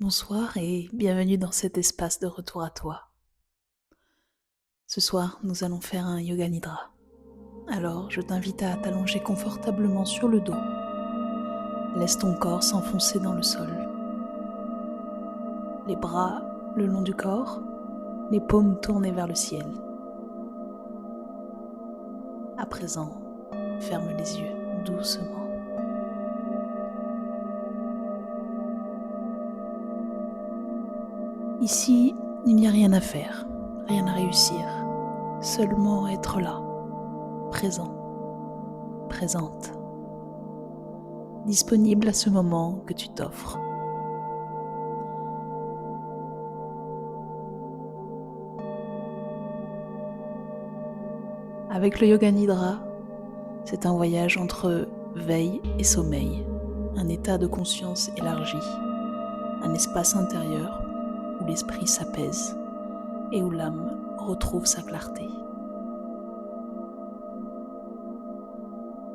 Bonsoir et bienvenue dans cet espace de retour à toi. Ce soir, nous allons faire un yoga nidra. Alors, je t'invite à t'allonger confortablement sur le dos. Laisse ton corps s'enfoncer dans le sol. Les bras le long du corps, les paumes tournées vers le ciel. À présent, ferme les yeux doucement. Ici, il n'y a rien à faire, rien à réussir, seulement être là, présent, présente, disponible à ce moment que tu t'offres. Avec le yoga nidra, c'est un voyage entre veille et sommeil, un état de conscience élargi, un espace intérieur où l'esprit s'apaise et où l'âme retrouve sa clarté.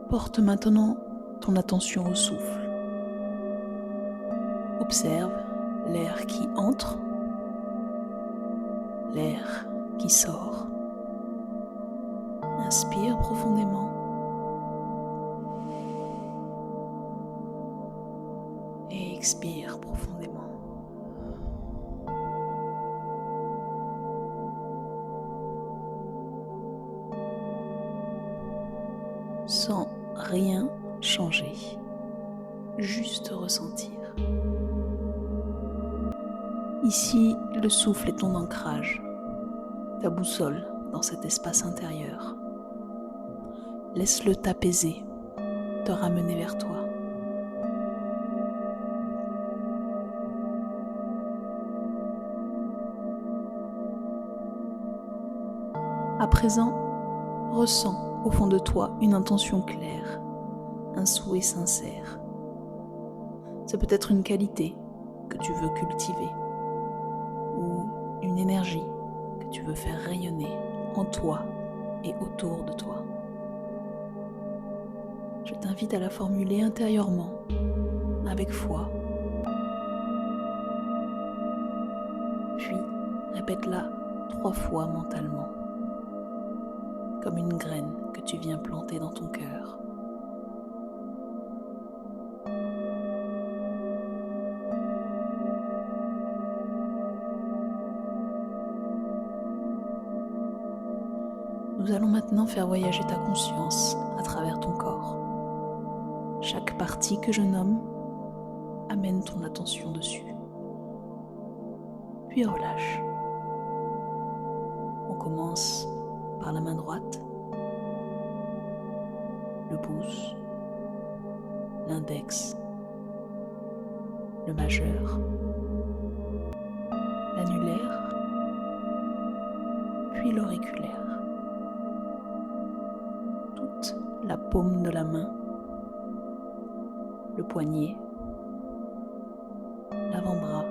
Porte maintenant ton attention au souffle. Observe l'air qui entre, l'air qui sort. Inspire profondément et expire profondément. Sans rien changer, juste ressentir. Ici, le souffle est ton ancrage, ta boussole dans cet espace intérieur. Laisse-le t'apaiser, te ramener vers toi. À présent, ressens au fond de toi une intention claire, un souhait sincère. C'est peut-être une qualité que tu veux cultiver ou une énergie que tu veux faire rayonner en toi et autour de toi. Je t'invite à la formuler intérieurement, avec foi. Puis, répète-la 3 fois mentalement, comme une graine que tu viens planter dans ton cœur. Nous allons maintenant faire voyager ta conscience à travers ton corps. Chaque partie que je nomme, amène ton attention dessus. Puis relâche. On commence par la main droite, le pouce, l'index, le majeur, l'annulaire, puis l'auriculaire. Toute la paume de la main, le poignet, l'avant-bras,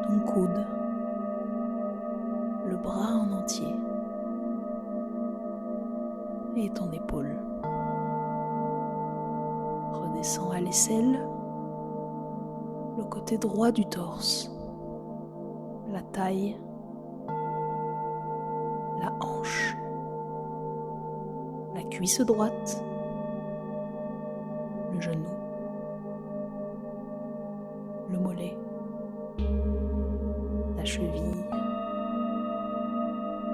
ton coude, le bras en entier et ton épaule. Redescends à l'aisselle, le côté droit du torse, la taille, la hanche, la cuisse droite, le genou, le mollet, la cheville,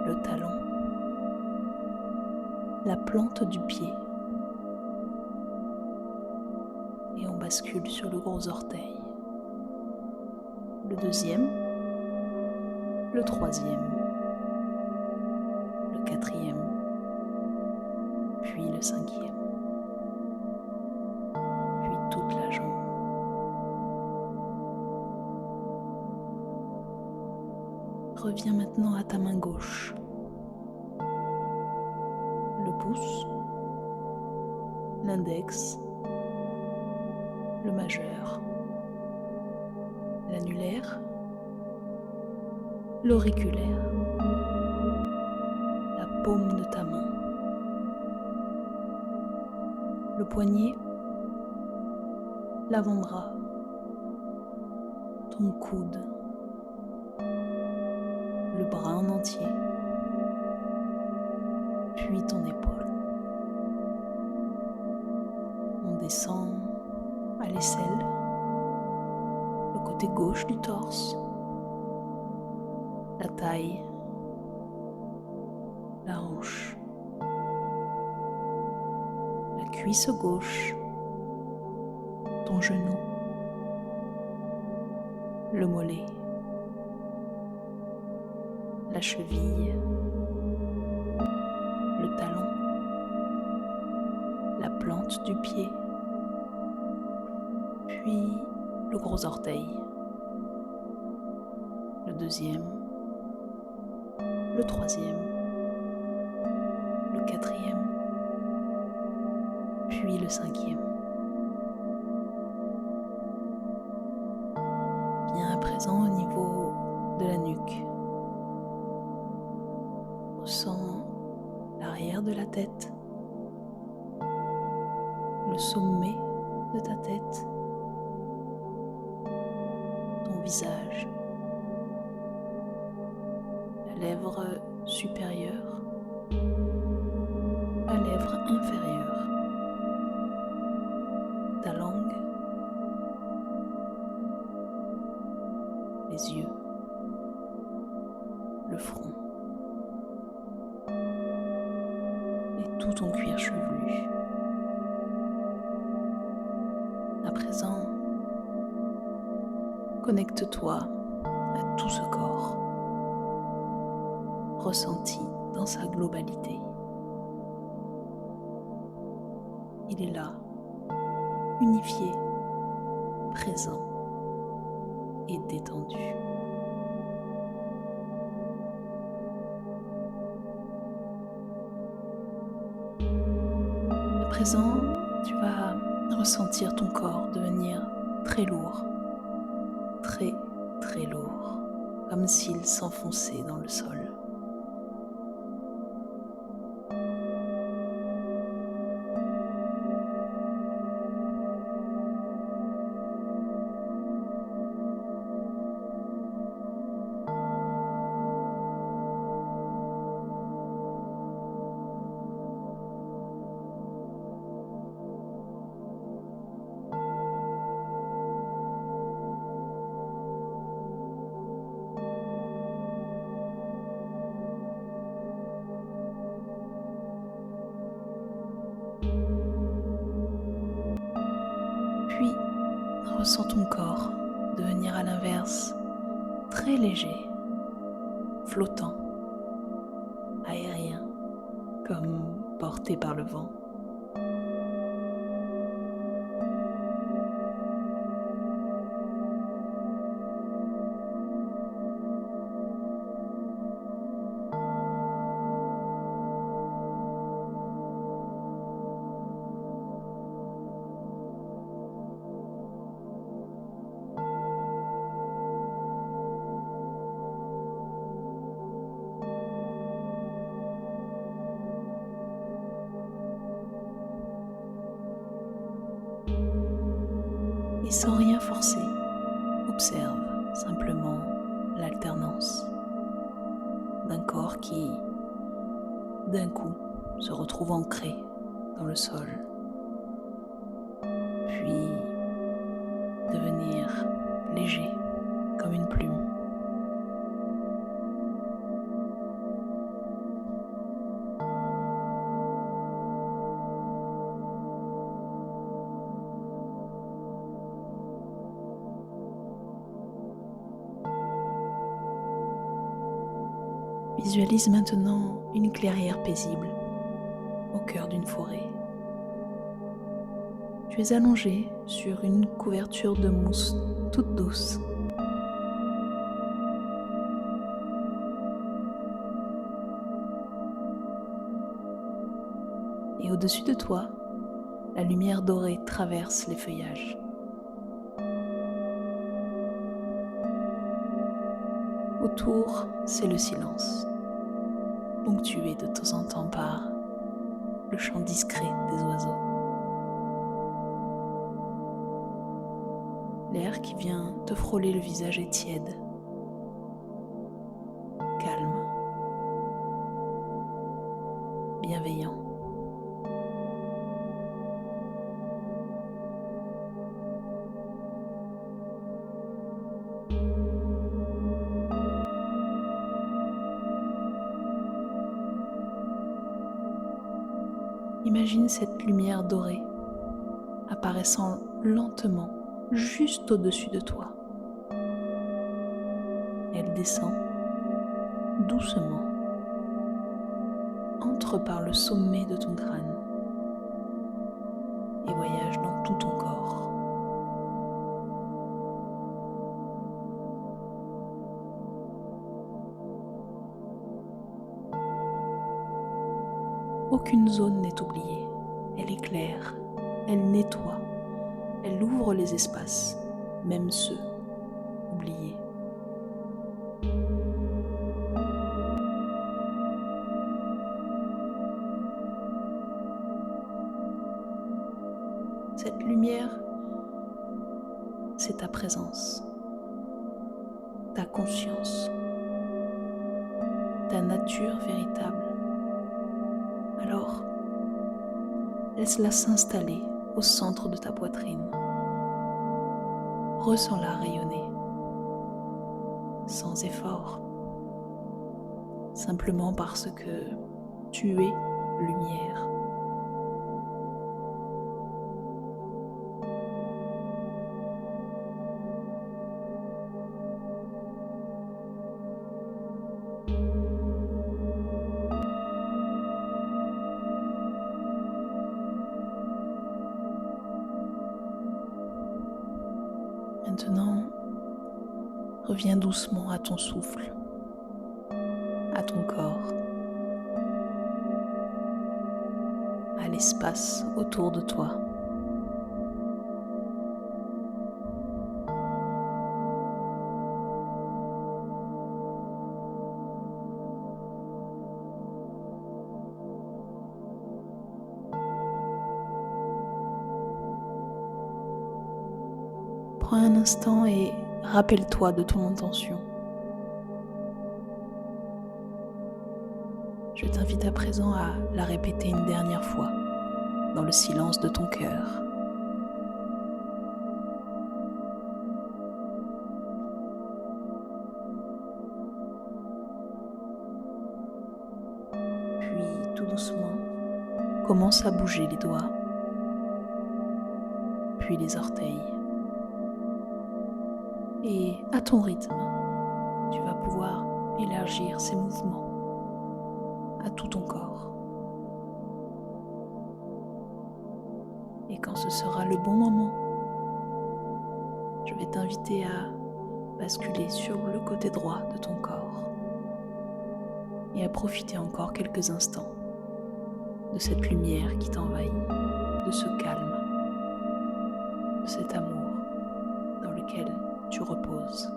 le talon, la plante du pied. Et on bascule sur le gros orteil. Le deuxième, le troisième, le quatrième, puis le cinquième, puis toute la jambe. Reviens maintenant à ta main gauche. Le pouce, l'index, le majeur, l'annulaire, l'auriculaire, la paume de ta main, le poignet, l'avant-bras, ton coude, le bras en entier, puis ton épaule. On descend à l'aisselle, le côté gauche du torse, la taille, la hanche, la cuisse gauche, ton genou, le mollet, la cheville, le talon, la plante du pied, puis le gros orteil, le deuxième, le troisième, le quatrième, puis le cinquième. Viens à présent au niveau de la nuque. Ressens l'arrière de la tête, le sommet de ta tête, ton visage, la lèvre supérieure, la lèvre inférieure, ta langue, les yeux, le front et tout ton cuir chevelu. À présent, connecte-toi à tout ce corps, ressenti dans sa globalité. Il est là, unifié, présent et détendu. À présent, tu vas ressentir ton corps devenir très lourd, très très lourd, comme s'il s'enfonçait dans le sol. Puis, ressens ton corps devenir à l'inverse très léger, flottant, aérien, comme porté par le vent. Et sans rien forcer, observe simplement l'alternance d'un corps qui, d'un coup, se retrouve ancré dans le sol, puis devenir léger comme une plume. Visualise maintenant une clairière paisible au cœur d'une forêt. Tu es allongé sur une couverture de mousse toute douce. Et au-dessus de toi, la lumière dorée traverse les feuillages. Autour, c'est le silence, ponctué de temps en temps par le chant discret des oiseaux. L'air qui vient te frôler le visage est tiède, calme, bienveillant. Imagine cette lumière dorée apparaissant lentement juste au-dessus de toi. Elle descend doucement, entre par le sommet de ton crâne et voyage dans tout ton corps. Aucune zone n'est oubliée, elle éclaire, elle nettoie, elle ouvre les espaces, même ceux oubliés. Cette lumière, c'est ta présence, ta conscience, ta nature véritable. Alors, laisse-la s'installer au centre de ta poitrine. Ressens-la rayonner, sans effort, simplement parce que tu es lumière. Maintenant, reviens doucement à ton souffle, à ton corps, à l'espace autour de toi. Prends un instant et rappelle-toi de ton intention. Je t'invite à présent à la répéter une dernière fois dans le silence de ton cœur. Puis tout doucement, commence à bouger les doigts, puis les orteils. Et à ton rythme, tu vas pouvoir élargir ces mouvements à tout ton corps. Et quand ce sera le bon moment, je vais t'inviter à basculer sur le côté droit de ton corps et à profiter encore quelques instants de cette lumière qui t'envahit, de ce calme, de cet amour dans lequel tu reposes.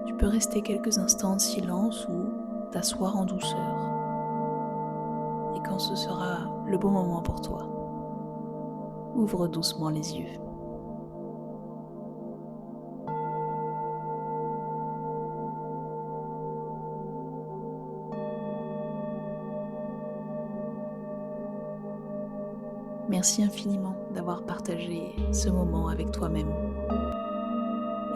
Tu peux rester quelques instants en silence ou t'asseoir en douceur. Et quand ce sera le bon moment pour toi, ouvre doucement les yeux. Merci infiniment d'avoir partagé ce moment avec toi-même.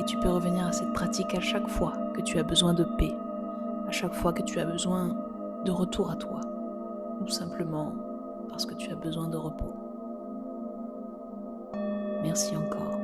Et tu peux revenir à cette pratique à chaque fois que tu as besoin de paix, à chaque fois que tu as besoin de retour à toi, ou simplement parce que tu as besoin de repos. Merci encore.